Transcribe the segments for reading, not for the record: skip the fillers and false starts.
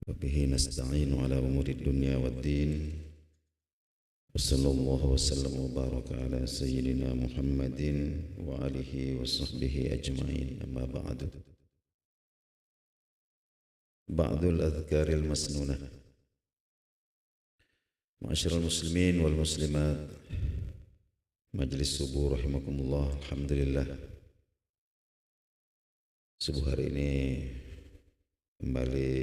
وبه نستعين على أمور الدنيا والدين وصلى الله وسلم وبارك على سيدنا محمد وآله وصحبه أجمعين. أما بعد الأذكار المسنونة. معاشر المسلمين والمسلمات, Majlis subuh rahimakumullah. Alhamdulillah, subuh hari ini kembali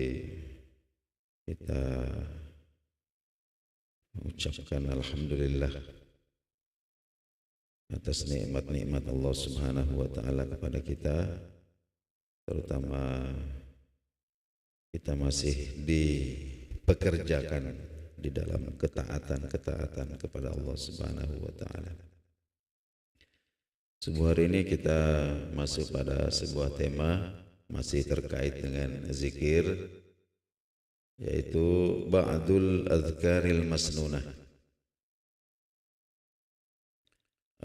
kita mengucapkan alhamdulillah atas nikmat-nikmat Allah Subhanahu wa taala kepada kita, terutama kita masih dipekerjakan di dalam ketaatan kepada Allah Subhanahu wa taala. Subuh hari ini kita masuk pada sebuah tema masih terkait dengan zikir, yaitu ba'dul azkaril masnunah.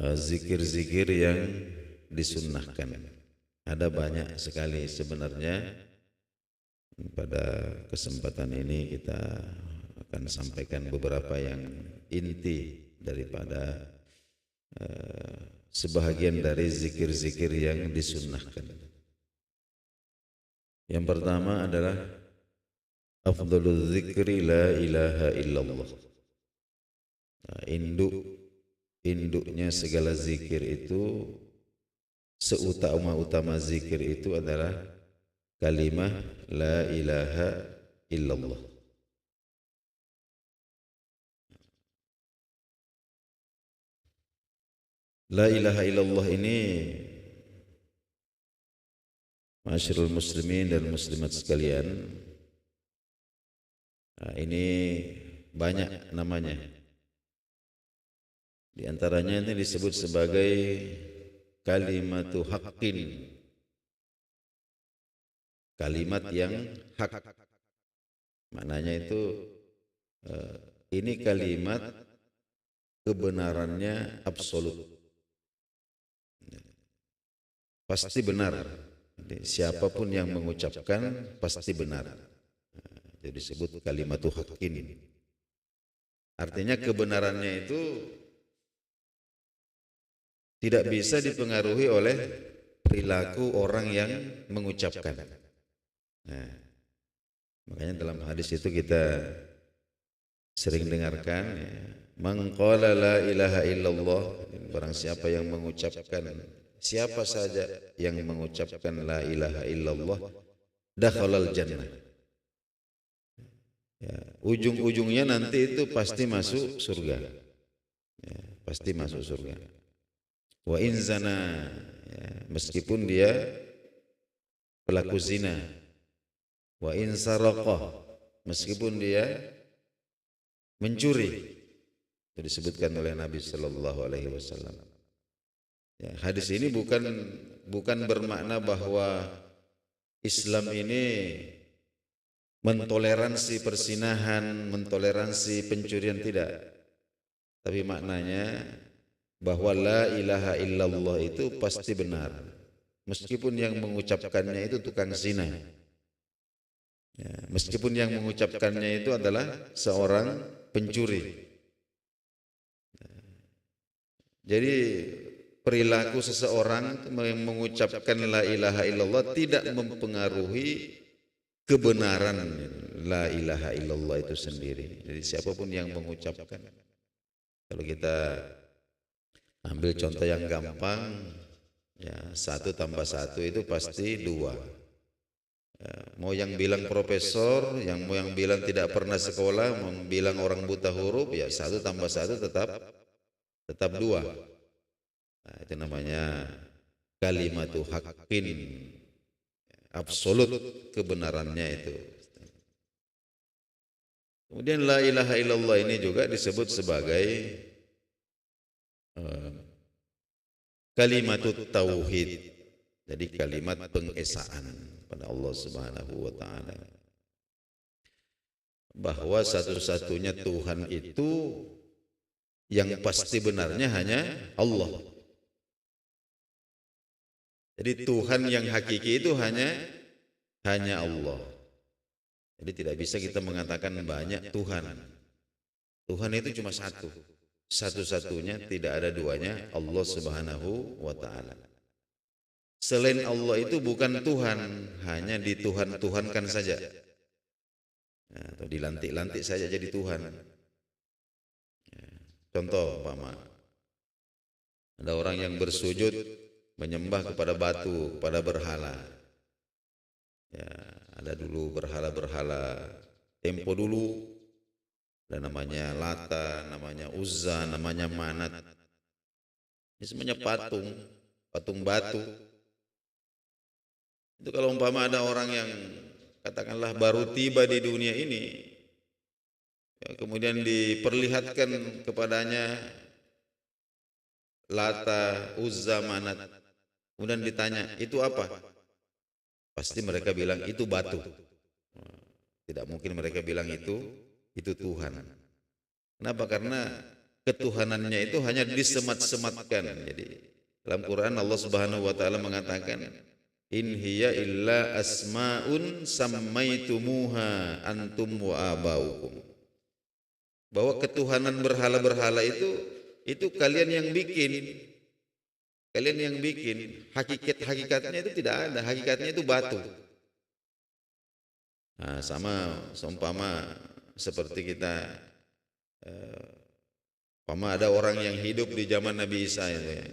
Zikir-zikir yang disunnahkan. Ada banyak sekali sebenarnya. Pada kesempatan ini kita akan sampaikan beberapa yang inti daripada sebahagian dari zikir-zikir yang disunnahkan. Yang pertama adalah afdhalul zikri la ilaha illallah. Nah, induknya segala zikir itu, seutama-utama zikir itu adalah kalimah la ilaha illallah. La ilaha illallah ini, ma'asyiral muslimin dan muslimat sekalian, ini banyak namanya. Di antaranya ini disebut sebagai kalimatu haqqin, kalimat yang hak. Maknanya itu ini kalimat kebenarannya absolut, pasti benar. Jadi, siapapun yang mengucapkan pasti benar. Jadi disebut kalimatu haqqin. Artinya kebenarannya itu tidak bisa dipengaruhi oleh perilaku orang yang mengucapkan. Nah, makanya dalam hadis itu kita sering dengarkan, ya, man qala la ilaha illallah, barang siapa yang mengucapkan, siapa saja yang mengucapkan la ilaha illallah, dakhalal jannah. Ya, ujung-ujungnya nanti itu pasti masuk surga. Ya, pasti masuk surga. Wa in zana, ya, meskipun dia pelaku zina. Wa in saraqah, meskipun dia mencuri. Itu disebutkan oleh Nabi sallallahu alaihi wasallam. Ya, hadis ini bukan bermakna bahwa Islam ini mentoleransi persinahan, mentoleransi pencurian, tidak. Tapi maknanya bahwa la ilaha illallah itu pasti benar, meskipun yang mengucapkannya itu tukang zina. Ya, meskipun yang mengucapkannya itu adalah seorang pencuri. Ya, jadi perilaku seseorang yang mengucapkan la ilaha illallah tidak mempengaruhi kebenaran la ilaha illallah itu sendiri. Jadi siapapun yang mengucapkan, kalau kita ambil contoh yang gampang, ya, 1 tambah 1 itu pasti 2. Ya, mau yang bilang profesor, mau yang bilang tidak pernah sekolah, mau bilang orang buta huruf, ya 1 tambah 1 tetap 2. Nah, itu namanya kalimatu haqqin, absolut kebenarannya itu. Kemudian la ilaha illallah ini juga disebut sebagai kalimatut tauhid. Jadi kalimat pengesaan pada Allah Subhanahu wa taala, bahwa satu-satunya Tuhan itu yang pasti benarnya hanya Allah. Jadi Tuhan yang hakiki itu hanya Allah. Jadi tidak bisa kita mengatakan banyak Tuhan. Tuhan itu cuma satu. Satu-satunya, tidak ada duanya, Allah Subhanahu wa taala. Selain Allah itu bukan Tuhan, hanya dituhan-tuhankan saja. Nah, atau dilantik-lantik saja jadi Tuhan. Contoh, umpama ada orang yang bersujud menyembah kepada batu, kepada berhala. Ya, ada dulu berhala-berhala tempo dulu. Ada namanya Lata, namanya Uzza, namanya Manat. Ini semuanya patung, patung batu. Itu kalau umpama ada orang yang katakanlah baru tiba di dunia ini, ya, kemudian diperlihatkan kepadanya Lata, Uzza, Manat, kemudian ditanya, itu apa? Pasti mereka bilang itu batu. Tidak mungkin mereka bilang itu Tuhan. Kenapa? Karena ketuhanannya itu hanya disemat-sematkan. Jadi dalam Quran Allah Subhanahu wa taala mengatakan, in hiya illa asmaun sammaitumuha antum wa abaukum. Bahwa ketuhanan berhala-berhala itu kalian yang bikin. Kalian yang bikin. Hakikatnya itu tidak ada. Hakikatnya itu batu. Nah, sama seumpama seperti kita ada orang yang hidup di zaman Nabi Isa itu ya,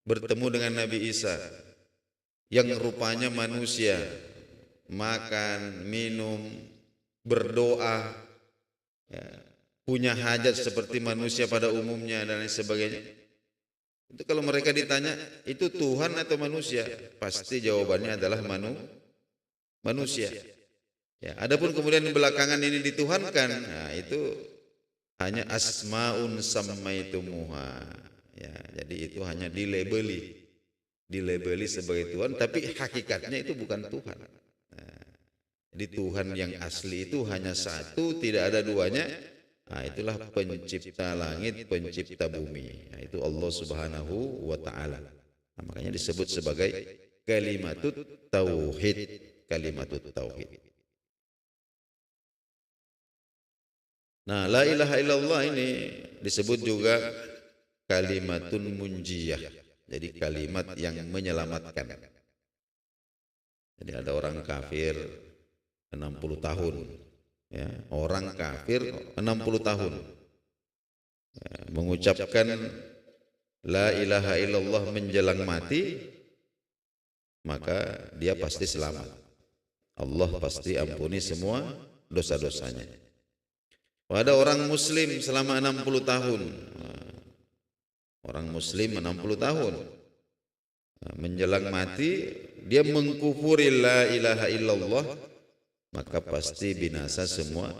bertemu dengan Nabi Isa yang rupanya manusia, makan, minum, berdoa, ya, punya hajat seperti manusia pada umumnya dan lain sebagainya. Itu kalau mereka ditanya itu Tuhan atau manusia, pasti jawabannya adalah manusia. Ya, adapun kemudian belakangan ini dituhankan, nah itu hanya asmaun sammaitumuha. Ya, jadi itu hanya dilabeli sebagai Tuhan, tapi hakikatnya itu bukan Tuhan. Nah, jadi Tuhan yang asli itu hanya satu, tidak ada duanya. Nah, itulah pencipta langit, pencipta bumi. Nah, itu Allah Subhanahu wa taala. Nah, makanya disebut sebagai kalimatut tauhid, kalimatut tauhid. Nah, la ilaha illallah ini disebut juga kalimatun munjiyah. Jadi kalimat yang menyelamatkan. Jadi ada orang kafir 60 tahun. Ya, orang kafir 60 tahun. Ya, mengucapkan la ilaha illallah menjelang mati, maka dia pasti selamat. Allah pasti ampuni semua dosa-dosanya. Ada orang muslim selama 60 tahun. Orang muslim 60 tahun. Menjelang mati dia mengkufuri la ilaha illallah, maka pasti binasa semua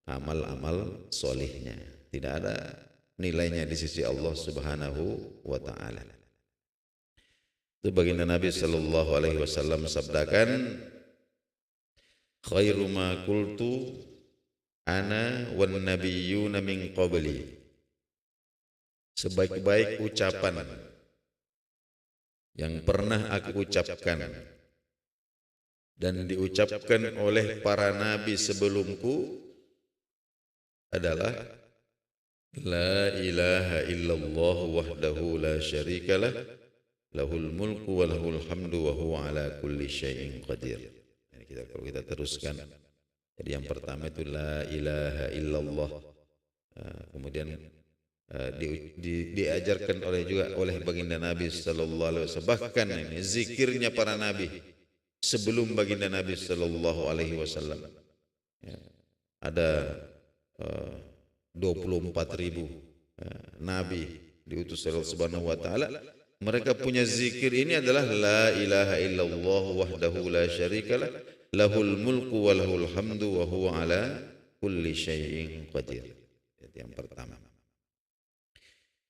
amal-amal solihnya. Tidak ada nilainya di sisi Allah Subhanahu wa taala. Itu baginda Nabi sallallahu alaihi wasallam sabdakan, khairu ma qultu ana wan nabiyyuna min qabli. Sebaik-baik ucapan yang pernah aku ucapkan dan diucapkan oleh para nabi sebelumku adalah la ilaha illallah wahdahu la syarikalah lahul mulku wa lahul hamdu wa huwa ala kulli syai'in qadir. Kalau kita teruskan, jadi yang pertama itu la ilaha illallah, kemudian diajarkan oleh baginda Nabi sallallahu alaihi wasallam. Bahkan ini zikirnya para nabi sebelum baginda Nabi sallallahu alaihi wasallam. Ada 24.000 nabi diutus Allah Subhanahu wa taala. Mereka punya zikir ini adalah la ilaha illallah wahdahu la syarikalah lahul mulku wa lahul hamdu wa huwa ala kulli syai'in qadir. Itu yang pertama.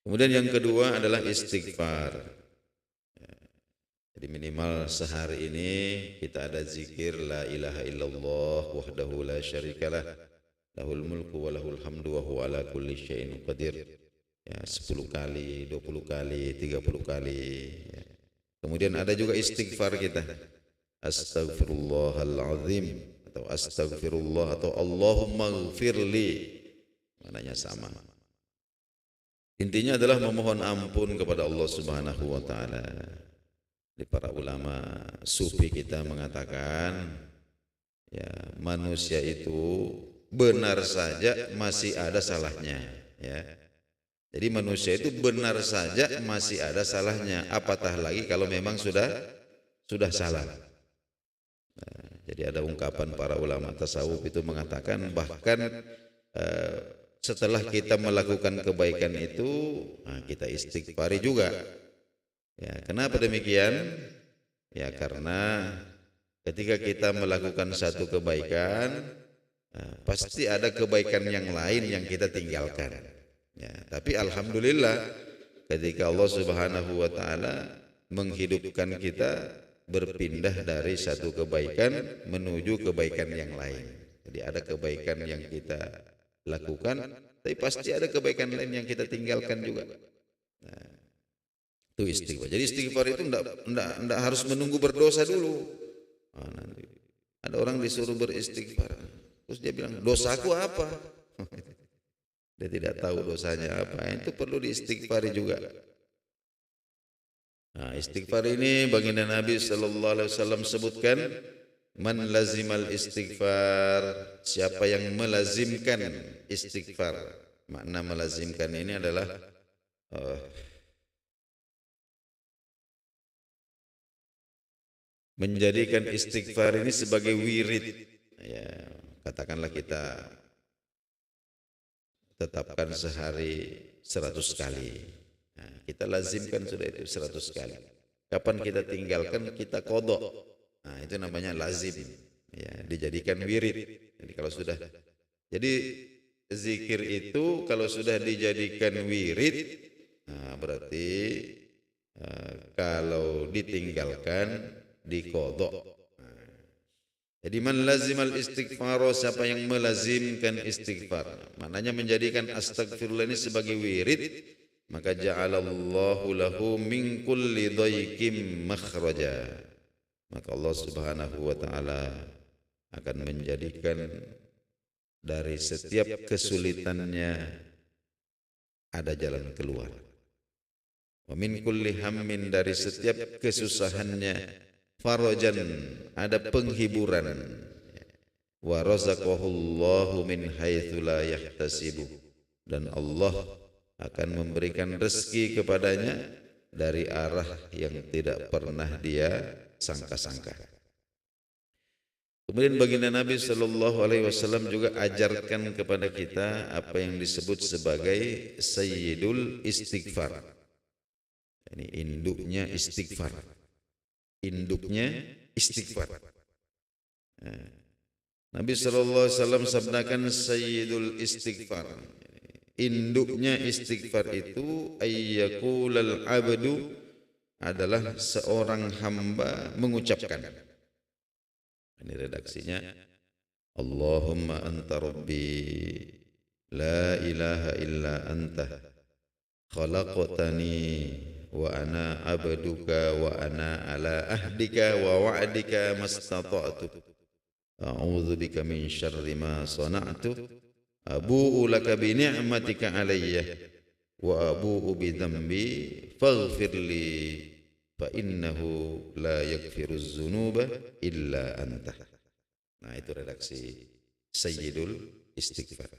Kemudian yang kedua adalah istighfar. Jadi minimal sehari ini kita ada zikir la ilaha illallah wahdahu la syarikalah lahul mulku wa lahul hamdu wa huwa ala kulli syai'in qadir. Ya, 10 kali, 20 kali, 30 kali. Ya. Kemudian ada juga istighfar kita. Astaghfirullahaladzim atau astagfirullah atau Allahumma ghfirli, maknanya sama. Intinya adalah memohon ampun kepada Allah Subhanahu wa taala. Di para ulama sufi kita mengatakan, ya, manusia itu benar saja masih ada salahnya, ya. Jadi manusia itu benar saja masih ada salahnya, apatah lagi kalau memang sudah salah. Nah, jadi ada ungkapan para ulama tasawuf itu mengatakan bahkan setelah kita melakukan kebaikan itu, nah, kita istighfari juga. Ya, kenapa demikian? Ya, karena ketika kita melakukan satu kebaikan, nah, pasti ada kebaikan yang lain yang kita tinggalkan. Ya, tapi alhamdulillah ketika Allah Subhanahu wa taala menghidupkan kita berpindah dari satu kebaikan menuju kebaikan yang lain. Jadi ada kebaikan yang kita lakukan, tapi pasti ada kebaikan lain yang kita tinggalkan juga. Nah, itu istighfar. Jadi istighfar itu enggak harus menunggu berdosa dulu. Nah, nanti ada orang disuruh beristighfar, terus dia bilang, dosaku apa? Dia tidak tahu dosanya apa. Itu perlu diistighfari juga. Nah, istighfar ini baginda Nabi sallallahu alaihi wasallam sebutkan, man lazimal istighfar, siapa yang melazimkan istighfar. Makna melazimkan ini adalah menjadikan istighfar ini sebagai wirid. Ya, katakanlah kita tetapkan sehari 100 kali. Nah, kita lazimkan sudah itu 100 kali. Kapan kita tinggalkan, kita kodok. Nah, itu namanya lazim. Ya, dijadikan wirid. Jadi kalau sudah, jadi zikir itu kalau sudah dijadikan wirid, nah, berarti kalau ditinggalkan dikodok. Jadi man lazimal istighfar, siapa yang melazimkan istighfar, maknanya menjadikan astagfirullah ini sebagai wirid, maka ja'alallahu lahu min kulli dhaiqim makhraja. Maka Allah Subhanahu wa taala akan menjadikan dari setiap kesulitannya ada jalan keluar. Wa min kulli hammin, dari setiap kesusahannya farajan, ada penghiburan. Wa razaqahullahu min haitsu la yahtasibu, dan Allah akan memberikan rezeki kepadanya dari arah yang tidak pernah dia sangka-sangka. Kemudian baginda Nabi sallallahu alaihi wasallam juga ajarkan kepada kita apa yang disebut sebagai sayyidul istighfar. Ini induknya istighfar. Induknya istighfar. Nabi sallallahu alaihi wasallam sabdakan sayyidul istighfar. Induknya istighfar itu ayyaqulal abdu, adalah seorang hamba mengucapkan. Ini redaksinya, Allahumma anta rabbi la ilaha illa anta khalaqtani wa ana abduka wa ana ala ahdika wa wa'dika mastata'tu a'udzu bika min syarri ma sana'tu abu'u laka bi ni'matika alayya wa abu'u bi dhanbi faghfir li fa innahu la yaghfiruz dzunuba illa anta. Nah, itu redaksi sayyidul istighfar.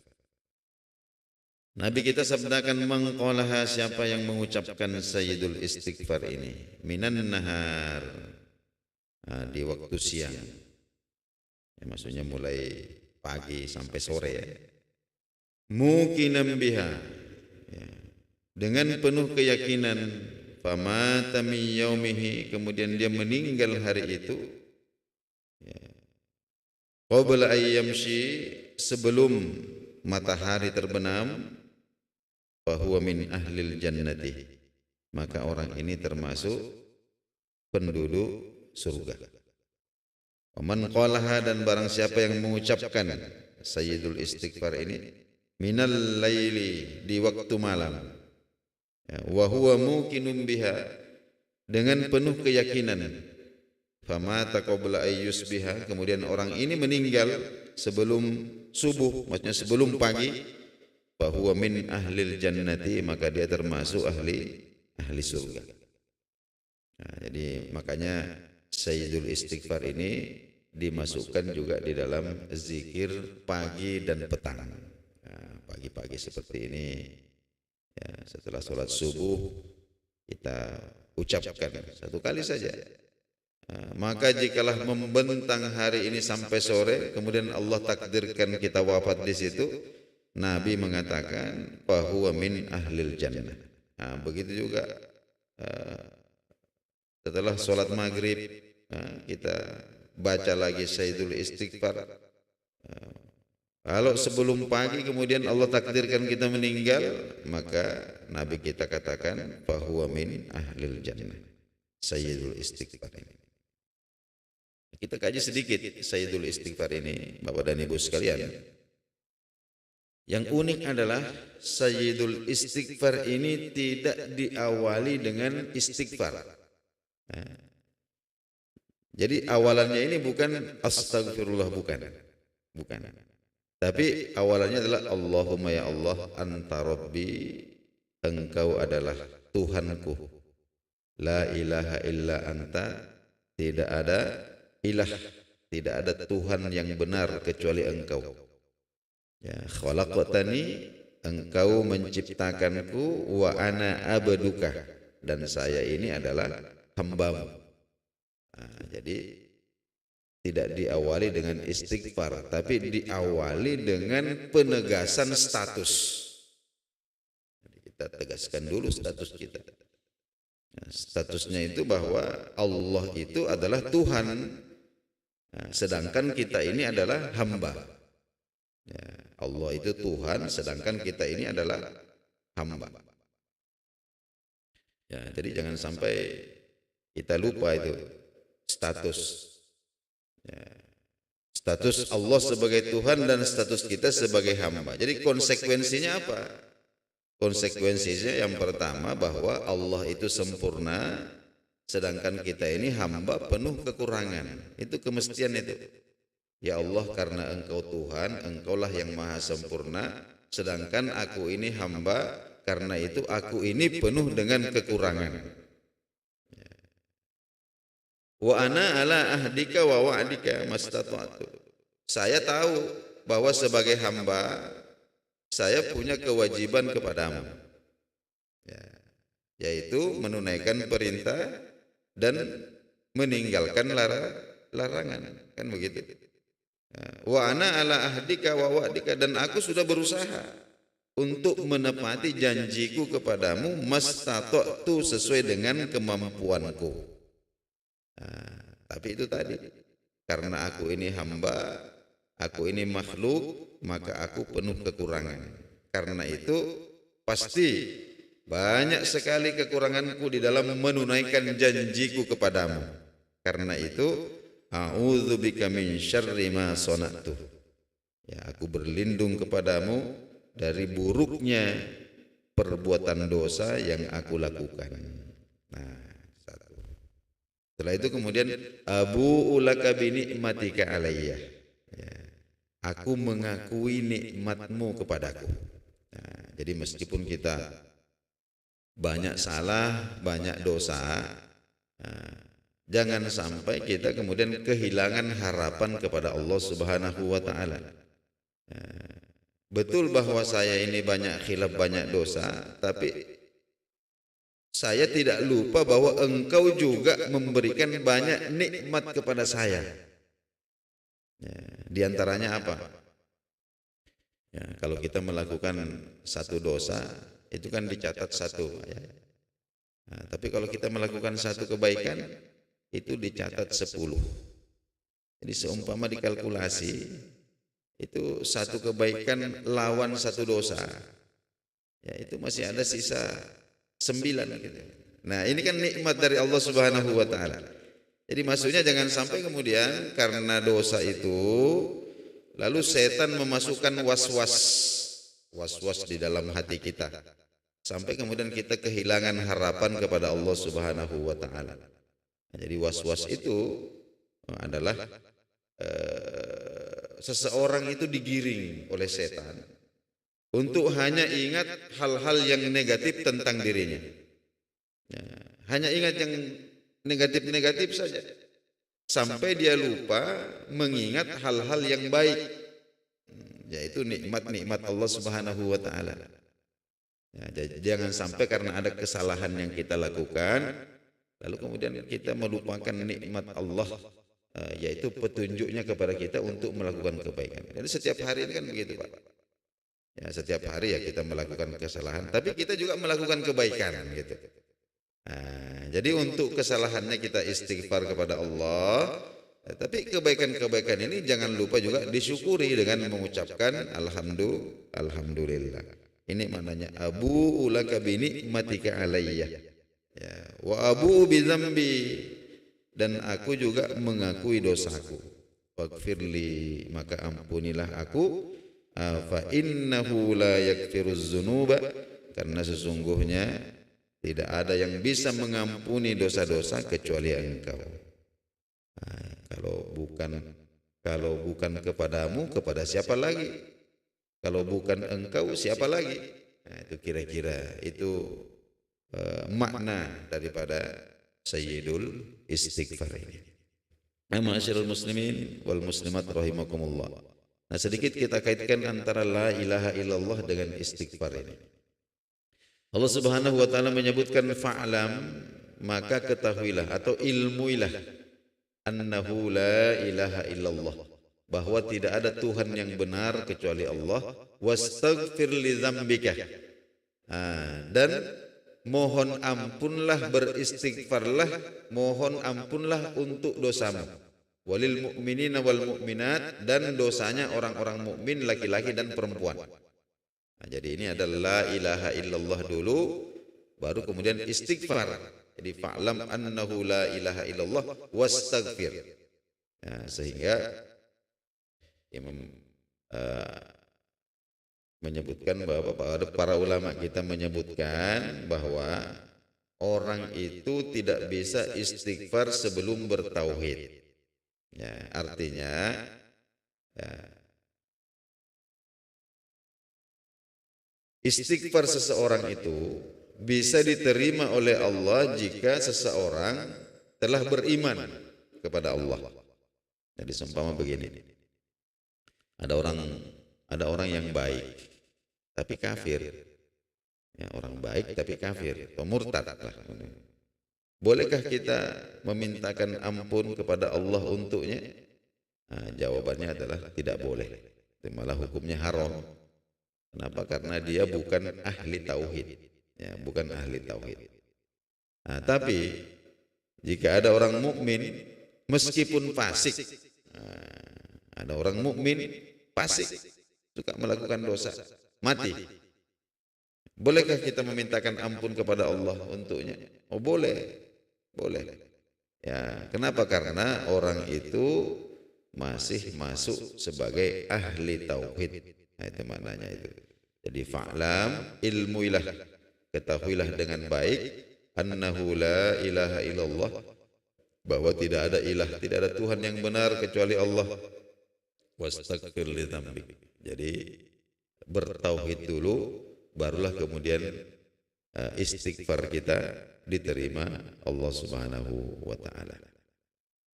Nabi kita sabdakan, mengqalaha, siapa yang mengucapkan sayyidul istighfar ini, minan nahar, nah, di waktu siang, ya, maksudnya mulai pagi sampai sore, ya. Muqinan biha, ya, dengan penuh keyakinan, famata min yaumihi, kemudian dia meninggal hari itu, ya, qabla ayyamshi, sebelum matahari terbenam, fahuwa min ahlil jannati, maka orang ini termasuk penduduk surga. Man qalaha, dan barang siapa yang mengucapkan sayyidul istighfar ini, minal laili, di waktu malam, wa huwa muqinun biha, dengan penuh keyakinan, famata qabla ayyusbiha, kemudian orang ini meninggal sebelum subuh, maksudnya sebelum pagi, fahuwa min ahlil jannati, maka dia termasuk ahli surga. Nah, jadi makanya Sayyidul Istighfar ini dimasukkan juga di dalam zikir pagi dan petang. Nah, pagi-pagi seperti ini, ya, setelah sholat subuh kita ucapkan satu kali saja. Nah, maka jikalah membentang hari ini sampai sore, kemudian Allah takdirkan kita wafat di situ, Nabi mengatakan fahuwa min ahlil jannah. Nah, begitu juga setelah sholat maghrib, kita baca lagi Sayyidul Istighfar. Kalau sebelum pagi kemudian Allah takdirkan kita meninggal, maka Nabi kita katakan fahuwa min ahlil jannah, Sayyidul Istighfar ini. Kita kaji sedikit Sayyidul Istighfar ini, Bapak dan Ibu sekalian. Yang unik adalah Sayyidul Istighfar ini tidak diawali dengan istighfar. Nah, jadi awalannya ini bukan astagfirullah, bukan. Tapi awalannya adalah Allahumma ya Allah anta rabbi, engkau adalah Tuhanku. La ilaha illa anta, tidak ada ilah, tidak ada Tuhan yang benar kecuali engkau. Ya, khalaqtani, engkau menciptakanku, wa ana abduka, dan saya ini adalah hambamu. Nah, jadi tidak diawali dengan istighfar, tapi diawali dengan penegasan status. Jadi kita tegaskan dulu status kita. Nah, statusnya itu bahwa Allah itu adalah Tuhan, nah, sedangkan kita ini adalah hamba. Ya, Allah itu Tuhan, sedangkan kita ini adalah hamba. Ya, jadi jangan sampai kita lupa itu status. Ya, status Allah sebagai Tuhan dan status kita sebagai hamba. Jadi konsekuensinya apa? Konsekuensinya yang pertama bahwa Allah itu sempurna, sedangkan kita ini hamba penuh kekurangan. Itu kemestian itu. Ya Allah, karena engkau Tuhan, engkaulah yang maha sempurna, sedangkan aku ini hamba, karena itu aku ini penuh dengan kekurangan. Wa ana ala ahdika wa wa'dika mastata'tu. Saya tahu bahwa sebagai hamba saya punya kewajiban kepadamu, ya, yaitu menunaikan perintah dan meninggalkan larangan, kan begitu. Wa ana ala ahdika wa wa'dika, dan aku sudah berusaha untuk menepati janjiku kepadamu mastata'tu, sesuai dengan kemampuanku. Nah, tapi itu tadi, karena aku ini hamba, aku ini makhluk, maka aku penuh kekurangan. Karena itu pasti banyak sekali kekuranganku di dalam menunaikan janjiku kepadamu. Karena itu a'udzubika min syarri ma sana'tu. Ya, aku berlindung kepadamu dari buruknya perbuatan dosa yang aku lakukan. Nah, satu. Setelah itu kemudian abu'u laka bi ni'matika alayya. Ya, aku mengakui nikmatmu kepadaku. Nah, jadi meskipun kita banyak salah, banyak dosa, nah, jangan sampai kita kemudian kehilangan harapan kepada Allah Subhanahu wa taala. Betul bahwa saya ini banyak khilaf, banyak dosa, tapi saya tidak lupa bahwa engkau juga memberikan banyak nikmat kepada saya. Di antaranya apa? Ya, kalau kita melakukan satu dosa, itu kan dicatat satu. Ya. Nah, tapi kalau kita melakukan satu kebaikan, itu dicatat 10. Jadi seumpama dikalkulasi, itu satu kebaikan lawan satu dosa, ya itu masih ada sisa 9 gitu. Nah, ini kan nikmat dari Allah Subhanahu wa taala. Jadi maksudnya jangan sampai kemudian karena dosa itu lalu setan memasukkan was-was di dalam hati kita, sampai kemudian kita kehilangan harapan kepada Allah Subhanahu wa taala. Jadi was-was itu adalah seseorang itu digiring oleh setan untuk hanya ingat hal-hal yang negatif tentang dirinya. Ya, hanya ingat yang negatif-negatif saja. Sampai dia lupa mengingat hal-hal yang baik, yaitu nikmat-nikmat Allah Subhanahu wa taala. Ya, jangan sampai karena ada kesalahan yang kita lakukan lalu kemudian kita melupakan nikmat Allah, yaitu petunjuknya kepada kita untuk melakukan kebaikan. Jadi setiap hari ini kan begitu, Pak. Ya, setiap hari ya kita melakukan kesalahan, tapi kita juga melakukan kebaikan gitu. Nah, jadi untuk kesalahannya kita istighfar kepada Allah, tapi kebaikan-kebaikan ini jangan lupa juga disyukuri dengan mengucapkan alhamdulillah. Ini maknanya abu ulaka bi nikmatika alayya. Ya, wa abu bi dzambi, dan aku juga mengakui dosaku. Faghfirli, maka ampunilah aku. Fa innahu la yaghfiruz dzunuba, karena sesungguhnya tidak ada yang bisa mengampuni dosa-dosa kecuali Engkau. Nah, kalau bukan kepadamu, kepada siapa lagi? Kalau bukan Engkau, siapa lagi? Nah, itu kira-kira itu makna daripada Sayyidul Istighfar ini. Ma'asyiral muslimin wal muslimat rahimakumullah. Nah, sedikit kita kaitkan antara la ilaha illallah dengan istighfar ini. Allah Subhanahu wa taala menyebutkan fa'lam, maka ketahuilah atau ilmuilah, annahu la ilaha illallah, bahwa tidak ada Tuhan yang benar kecuali Allah, wastaghfir li dzambika. Dan mohon ampunlah, beristighfarlah, mohon ampunlah untuk dosamu. Walil mu'minina wal mu'minat, dan dosanya orang-orang mukmin laki-laki dan perempuan. Nah, jadi ini adalah la ilaha illallah dulu, baru kemudian istighfar. Jadi fa'lam annahu la ilaha illallah wastaghfir. Nah, sehingga Imam menyebutkan bahwa para ulama kita menyebutkan bahwa orang itu tidak bisa istighfar sebelum bertauhid. Ya, artinya ya, istighfar seseorang itu bisa diterima oleh Allah jika seseorang telah beriman kepada Allah. Jadi seumpama begini, ada orang yang baik tapi kafir, ya, orang baik tapi kafir atau murtad lah. Bolehkah kita memintakan ampun kepada Allah untuknya? Nah, jawabannya adalah tidak boleh. Itu malah hukumnya haram. Kenapa? Karena dia bukan ahli tauhid. Ya, bukan ahli tauhid. Nah, tapi jika ada orang mukmin meskipun fasik, ada orang mukmin fasik, suka melakukan dosa, mati, bolehkah kita memintakan ampun kepada Allah untuknya? Oh, boleh. Boleh. Ya, kenapa? Karena orang itu masih masuk sebagai ahli tauhid. Nah, itu maknanya itu. Jadi fa'lam, ilmuilah, ketahuilah dengan baik, annahu la ilaha illallah, bahwa tidak ada ilah, tidak ada Tuhan yang benar kecuali Allah. Wastaghfir li dzambik. Jadi bertauhid dulu, barulah kemudian istighfar kita diterima Allah Subhanahu wa taala.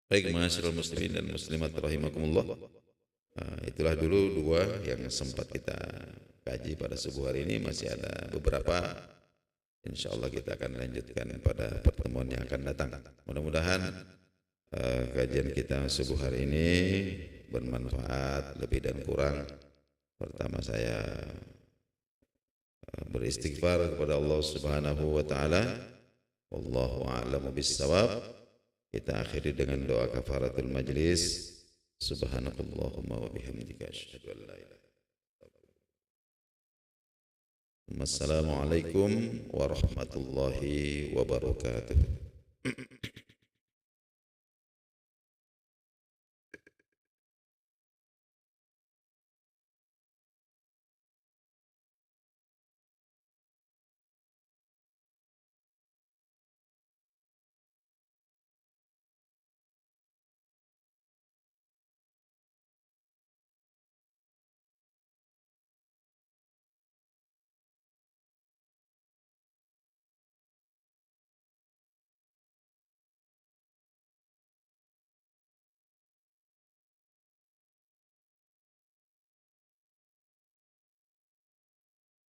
Baik, ma'asyiral muslimin dan muslimat rahimakumullah. Itulah dulu dua yang sempat kita kaji pada subuh hari ini. Masih ada beberapa, insyaallah kita akan lanjutkan pada pertemuan yang akan datang. Mudah-mudahan kajian kita subuh hari ini bermanfaat, lebih dan kurang. Pertama saya beristighfar kepada Allah Subhanahu wa taala. Wallahu a'lamu bis-shawab. Kita akhiri dengan doa kafaratul majlis. Subhanakallahumma wa bihamdika asyhadu an la ilaha illa anta. Assalamualaikum warahmatullahi wabarakatuh.